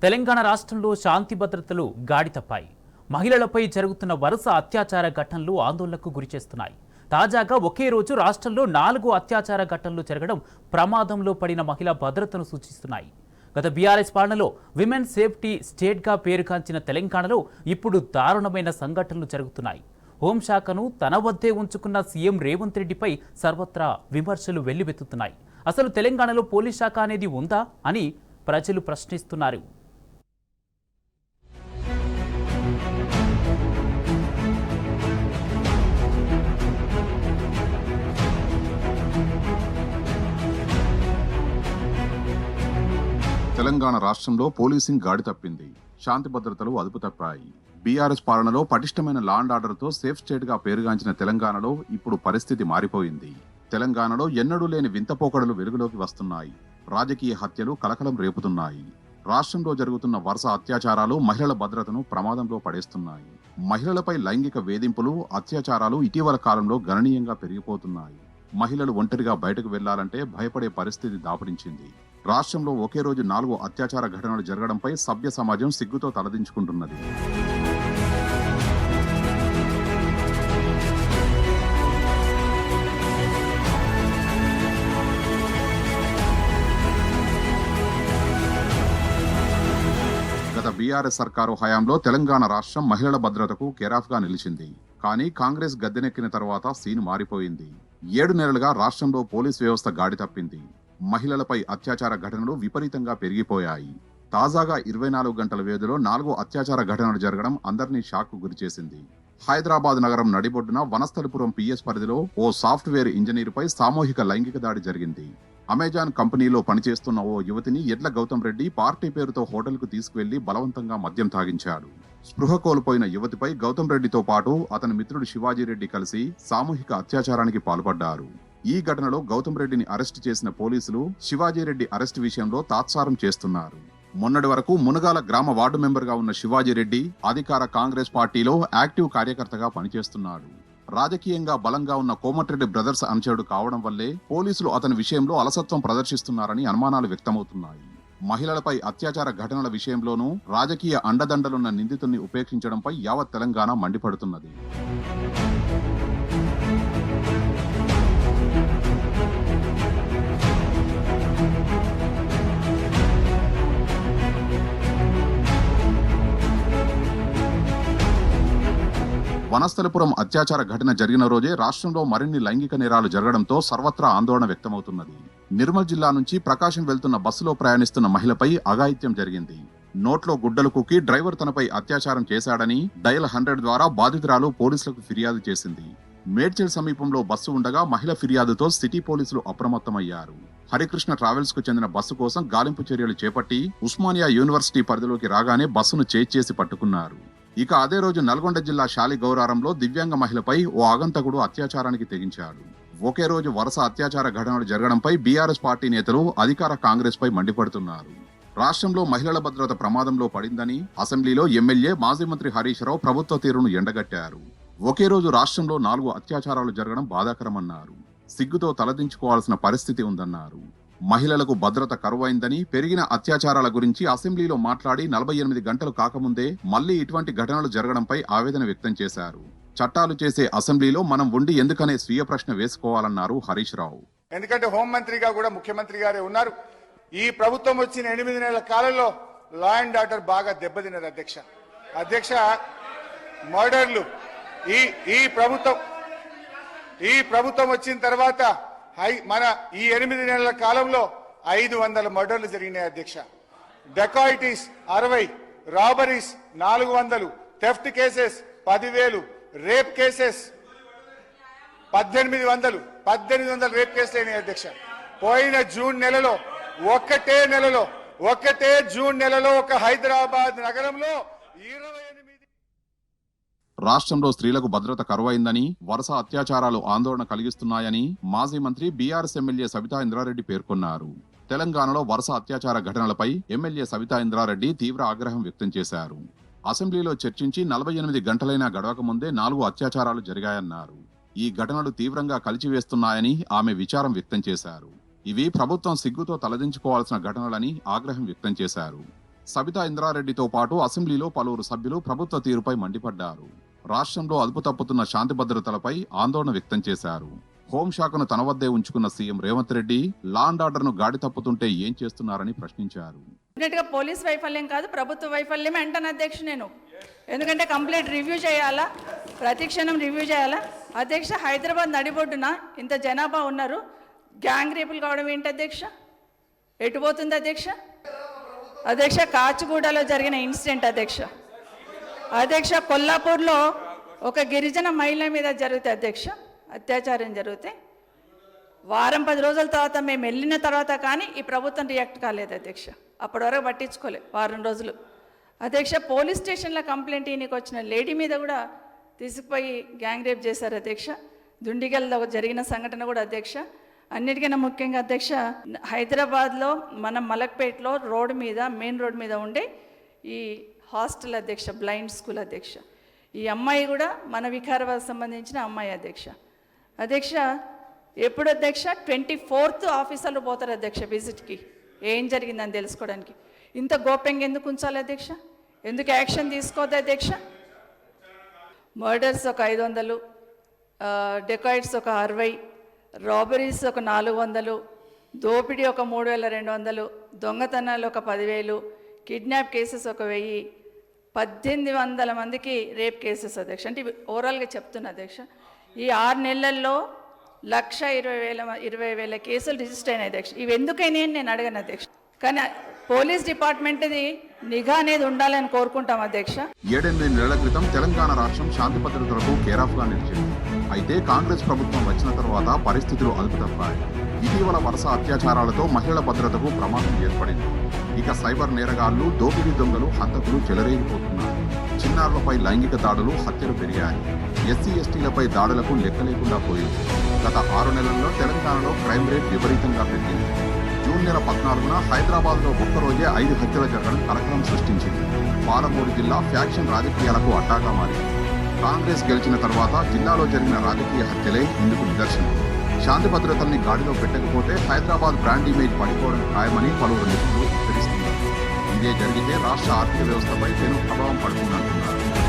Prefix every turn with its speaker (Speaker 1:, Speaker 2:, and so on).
Speaker 1: తెలంగాణ రాష్ట్రంలో శాంతి భద్రతలు గాడి తప్పాయి. మహిళలపై జరుగుతున్న వరుస అత్యాచార ఘటనలు ఆందోళనకు గురిచేస్తున్నాయి. తాజాగా ఒకే రోజు రాష్ట్రంలో 4 అత్యాచార ఘటనలు జరగడం ప్రమాదంలో పడిన మహిళా భద్రతను సూచిస్తున్నాయి. గత బీఆర్ఎస్ పాలనలో విమెన్ సేఫ్టీ స్టేట్గా పేరుగాంచిన తెలంగాణలో ఇప్పుడు దారుణమైన సంఘటనలు జరుగుతున్నాయి. హోంశాఖను తన వద్దే ఉంచుకున్న సీఎం రేవంత్ రెడ్డిపై సర్వత్రా విమర్శలు వెల్లువెత్తుతున్నాయి. అసలు తెలంగాణలో పోలీస్ శాఖ అనేది ఉందా అని ప్రజలు ప్రశ్నిస్తున్నారు.
Speaker 2: తెలంగాణ రాష్ట్రంలో పోలీసింగ్ గాడి తప్పింది. శాంతి భద్రతలు అదుపు తప్పాయి. బీఆర్ఎస్ పాలనలో పటిష్టమైన లా అండ్ ఆర్డర్తో సేఫ్ స్టేట్గా పేరుగాంచిన తెలంగాణలో ఇప్పుడు పరిస్థితి మారిపోయింది. తెలంగాణలో ఎన్నడూ లేని వింతపోకడలు వెలుగులోకి వస్తున్నాయి. రాజకీయ హత్యలు కలకలం రేపుతున్నాయి. రాష్ట్రంలో జరుగుతున్న వరుస అత్యాచారాలు మహిళల భద్రతను ప్రమాదంలో పడేస్తున్నాయి. మహిళలపై లైంగిక వేధింపులు, అత్యాచారాలు ఇటీవల కాలంలో గణనీయంగా పెరిగిపోతున్నాయి. మహిళలు ఒంటరిగా బయటకు వెళ్లాలంటే భయపడే పరిస్థితి దాపురించింది. రాష్ట్రంలో ఒకే రోజు 4 అత్యాచార ఘటనలు జరగడంపై సభ్య సమాజం సిగ్గుతో తలదించుకుంటున్నది. గత బీఆర్ఎస్ సర్కారు హయాంలో తెలంగాణ రాష్ట్రం మహిళల భద్రతకు కేరాఫ్గా నిలిచింది. కానీ కాంగ్రెస్ గద్దెనెక్కిన తర్వాత సీన్ మారిపోయింది. 7 నెలలుగా రాష్ట్రంలో పోలీస్ వ్యవస్థ గాడి తప్పింది. మహిళలపై అత్యాచార ఘటనలు విపరీతంగా పెరిగిపోయాయి. తాజాగా 24 గంటల వ్యవధిలో 4 అత్యాచార ఘటనలు జరగడం అందరినీ షాక్కు గురిచేసింది. హైదరాబాద్ నగరం నడిబొడ్డున వనస్థలిపురం పిఎస్ పరిధిలో ఓ సాఫ్ట్వేర్ ఇంజనీరుపై సామూహిక లైంగిక దాడి జరిగింది. అమెజాన్ కంపెనీలో పనిచేస్తున్న ఓ యువతిని ఎడ్ల గౌతమ్ రెడ్డి పార్టీ పేరుతో హోటల్కు తీసుకువెళ్లి బలవంతంగా మద్యం తాగించాడు. స్పృహ కోల్పోయిన యువతిపై గౌతమ్ రెడ్డితో పాటు అతని మిత్రుడు శివాజీ రెడ్డి కలిసి సామూహిక అత్యాచారానికి పాల్పడ్డారు. ఈ ఘటనలో గౌతమ్ రెడ్డిని అరెస్టు చేసిన పోలీసులు శివాజీ రెడ్డి అరెస్టు విషయంలో తాత్సారం చేస్తున్నారు. మొన్నటి వరకు మునగాల గ్రామ వార్డు మెంబర్గా ఉన్న శివాజీ రెడ్డి అధికార కాంగ్రెస్ పార్టీలో యాక్టివ్ కార్యకర్తగా పనిచేస్తున్నాడు. రాజకీయంగా బలంగా ఉన్న కోమటిరెడ్డి బ్రదర్స్ అనుచరుడు కావడం వల్లే పోలీసులు అతని విషయంలో అలసత్వం ప్రదర్శిస్తున్నారని అనుమానాలు వ్యక్తమవుతున్నాయి. మహిళలపై అత్యాచార ఘటనల విషయంలోనూ రాజకీయ అండదండలున్న నిందితుల్ని ఉపేక్షించడంపై యావత్ తెలంగాణ మండిపడుతున్నది. వనస్థలిపురం అత్యాచార ఘటన జరిగిన రోజే రాష్ట్రంలో మరిన్ని లైంగిక నేరాలు జరగడంతో సర్వత్రా ఆందోళన వ్యక్తమవుతున్నది. నిర్మల్ జిల్లా నుంచి ప్రకాశం వెళ్తున్న బస్సులో ప్రయాణిస్తున్న మహిళపై అఘాయిత్యం జరిగింది. నోట్లో గుడ్డలు కుక్కి డ్రైవర్ తనపై అత్యాచారం చేశాడని డయల్ 100 ద్వారా బాధితురాలు పోలీసులకు ఫిర్యాదు చేసింది. మేడ్చల్ సమీపంలో బస్సు ఉండగా మహిళ ఫిర్యాదుతో సిటీ పోలీసులు అప్రమత్తమయ్యారు. హరికృష్ణ ట్రావెల్స్ కు చెందిన బస్సు కోసం గాలింపు చర్యలు చేపట్టి ఉస్మానియా యూనివర్సిటీ పరిధిలోకి రాగానే బస్సును చేసి పట్టుకున్నారు. ఇక అదే రోజు నల్గొండ జిల్లా శాలిగౌరారంలో దివ్యాంగ మహిళపై ఓ ఆగంతకుడు అత్యాచారానికి తెగించాడు. ఒకే రోజు వరుస అత్యాచార ఘటనలు జరగడంపై బీఆర్ఎస్ పార్టీ నేతలు అధికార కాంగ్రెస్ పై మండిపడుతున్నారు. రాష్ట్రంలో మహిళల భద్రత ప్రమాదంలో పడిందని అసెంబ్లీలో ఎమ్మెల్యే మాజీ మంత్రి హరీష్ రావు ప్రభుత్వ తీరును ఎండగట్టారు. ఒకే రోజు రాష్ట్రంలో 4 అత్యాచారాలు జరగడం బాధాకరమన్నారు. సిగ్గుతో తలదించుకోవాల్సిన పరిస్థితి ఉందన్నారు. మహిళలకు భద్రత కరువైందని, పెరిగిన అత్యాచారాల గురించి అసెంబ్లీలో మాట్లాడి 48 గంటలు కాకముందే మళ్లీ ఇటువంటి ఘటనలు జరగడంపై ఆవేదన వ్యక్తం చేశారు. చట్టాలు చేసే అసెంబ్లీలో మనం ఉండి ఎందుకనే స్వీయ ప్రశ్న వేసుకోవాలన్నారు హరీష్ రావు.
Speaker 3: ఎందుకంటే హోంమంత్రిగా కూడా ముఖ్యమంత్రి గారే ఉన్నారు. ఈ ప్రభుత్వం వచ్చిన 8 నెలల కాలంలో లా అండ్ ఆర్డర్ బాగా దెబ్బతిన్నది అధ్యక్ష. మర్డర్లు ఈ ప్రభుత్వం వచ్చిన తర్వాత మన ఈ 8 నెలల కాలంలో 500 మర్డర్లు జరిగినాయి అధ్యక్ష. Dacoities 60, robberies 400, theft cases 10,000, rape cases 1800 rape కేసులు అయినాయి అధ్యక్ష. పోయిన ఒక్కటే జూన్ నెలలో ఒక హైదరాబాద్ నగరంలో 28
Speaker 2: రాష్ట్రంలో స్త్రీలకు భద్రత కరువైందని, వరుస అత్యాచారాలు ఆందోళన కలిగిస్తున్నాయని మాజీ మంత్రి బీఆర్ఎస్ ఎమ్మెల్యే సబితా ఇంద్రారెడ్డి పేర్కొన్నారు. తెలంగాణలో వరుస అత్యాచార ఘటనలపై ఎమ్మెల్యే సబితా ఇంద్రారెడ్డి తీవ్ర ఆగ్రహం వ్యక్తం చేశారు. అసెంబ్లీలో చర్చించి 48 గంటలైనా గడవక ముందే 4 అత్యాచారాలు జరిగాయన్నారు. ఈ ఘటనలు తీవ్రంగా కలిచివేస్తున్నాయని ఆమె విచారం వ్యక్తం చేశారు. ఇవి ప్రభుత్వం సిగ్గుతో తలదించుకోవాల్సిన ఘటనలని ఆగ్రహం వ్యక్తం చేశారు. సబితా ఇంద్రారెడ్డితో పాటు అసెంబ్లీలో పలువురు సభ్యులు ప్రభుత్వ తీరుపై మండిపడ్డారు. రాష్ట్రంలో అదుపు తప్పుతున్న శాంతి భద్రతలపై ఆందోళన వ్యక్తం చేశారు. హోంశాఖను తన వద్దే ఉంచుకున్న CM Revanth Reddy law and ఆర్డర్ను గాడి తప్పుతుంటే ఏం చేస్తున్నారని ప్రశ్నించారు.
Speaker 4: పోలీస్ వైఫల్యం కాదు, ప్రభుత్వ వైఫల్యమే అంటాను అధ్యక్ష నేను. ఎందుకంటే కంప్లీట్ రివ్యూ చేయాలా, ప్రతి క్షణం రివ్యూ చేయాలా. అధ్యక్ష, హైదరాబాద్ నడిబొడ్డున ఇంత జనాభా ఉన్నారు, గ్యాంగ్ రేపులు కావడం ఏంటి అధ్యక్ష? ఎటుపోతుంది అధ్యక్ష? అధ్యక్ష, కాచిగూడలో జరిగిన ఇన్సిడెంట్ అధ్యక్ష. అధ్యక్ష, కొల్లాపూర్లో ఒక గిరిజన మహిళ మీద జరిగితే అధ్యక్ష, అత్యాచారం జరిగితే వారం 10 రోజుల తర్వాత మేము వెళ్ళిన తర్వాత కానీ ఈ ప్రభుత్వం రియాక్ట్ కాలేదు అధ్యక్ష. అప్పటి వరకు పట్టించుకోలే, వారం రోజులు. అధ్యక్ష, పోలీస్ స్టేషన్లో కంప్లైంట్ ఈయనకి వచ్చిన లేడీ మీద కూడా తీసుకుపోయి గ్యాంగ్ రేప్ చేశారు అధ్యక్ష. దుండిగల్లో జరిగిన సంఘటన కూడా అధ్యక్ష. అన్నిటికన్నా ముఖ్యంగా అధ్యక్ష, హైదరాబాద్లో మన మలక్పేటలో రోడ్డు మీద, మెయిన్ రోడ్ మీద ఉండే ఈ హాస్టల్ అధ్యక్ష, బ్లైండ్ స్కూల్ అధ్యక్ష. ఈ అమ్మాయి కూడా మన వికారాబాద్ సంబంధించిన అమ్మాయి అధ్యక్ష. అధ్యక్ష, ఎప్పుడు అధ్యక్ష? 24th ఆఫీసర్లు పోతారు అధ్యక్ష విజిట్కి, ఏం జరిగిందని తెలుసుకోవడానికి. ఇంత గోప్యంగా ఎందుకు ఉంచాలి అధ్యక్ష? ఎందుకు యాక్షన్ తీసుకోవద్దు అధ్యక్ష? మర్డర్స్ ఒక 500, డెకాయిడ్స్ ఒక 60, రాబరీస్ ఒక 400, దోపిడీ ఒక 3200, దొంగతనాలు ఒక 10,000, కిడ్నాప్ కేసెస్ ఒక 1000, 1800 మందికి రేప్ కేసెస్ అధ్యక్ష. అంటే ఇవి ఓవరాల్గా చెప్తున్నా అధ్యక్ష. ఈ 6 నెలల్లో 1,20,000 కేసులు రిజిస్టర్ అయినాయి అధ్యక్ష. ఇవి ఎందుకైనా నేను అడగను అధ్యక్ష, కానీ పోలీస్ డిపార్ట్మెంట్ది నిఘా అనేది ఉండాలని కోరుకుంటాం అధ్యక్ష.
Speaker 2: 7-8 నెలల క్రితం తెలంగాణ రాష్ట్రం శాంతి భద్రతలకు కేరాఫ్గా నిలిచింది. అయితే కాంగ్రెస్ ప్రభుత్వం వచ్చిన తర్వాత పరిస్థితులు అదుపు తప్పాయి. ఇటీవల వరుస అత్యాచారాలతో మహిళల భద్రతకు ప్రమాదం ఏర్పడింది. ఇక సైబర్ నేరగాళ్లు, దోపిడీ దొంగలు, హంతకులు చెలరేగిపోతున్నారు. చిన్నారులపై లైంగిక దాడులు, హత్యలు పెరిగాయి. ఎస్సీ ఎస్టీలపై దాడులకు లెక్క లేకుండా పోయింది. గత 6 నెలల్లో తెలంగాణలో క్రైమ్ రేట్ విపరీతంగా పెరిగింది. జూన్ నెల 14న హైదరాబాద్లో ఒక్కరోజే 5 హత్యలు జరగడం కలకలం సృష్టించింది. పాలమూరు జిల్లా ఫ్యాక్షన్ రాజకీయాలకు అడ్డాగా మారింది. కాంగ్రెస్ గెలిచిన తర్వాత జిల్లాలో జరిగిన రాజకీయ హత్యలే ఇందుకు నిదర్శనం. శాంతి భద్రతల్ని గాడిలో పెట్టకపోతే హైదరాబాద్ బ్రాండ్ ఇమేజ్ పడిపోవడం ఖాయమని పలువురు నిపుణులు హెచ్చరిస్తున్నారు. ఇదే జరిగితే రాష్ట్ర ఆర్థిక వ్యవస్థపై పెను ప్రభావం పడుతుందంటున్నారు.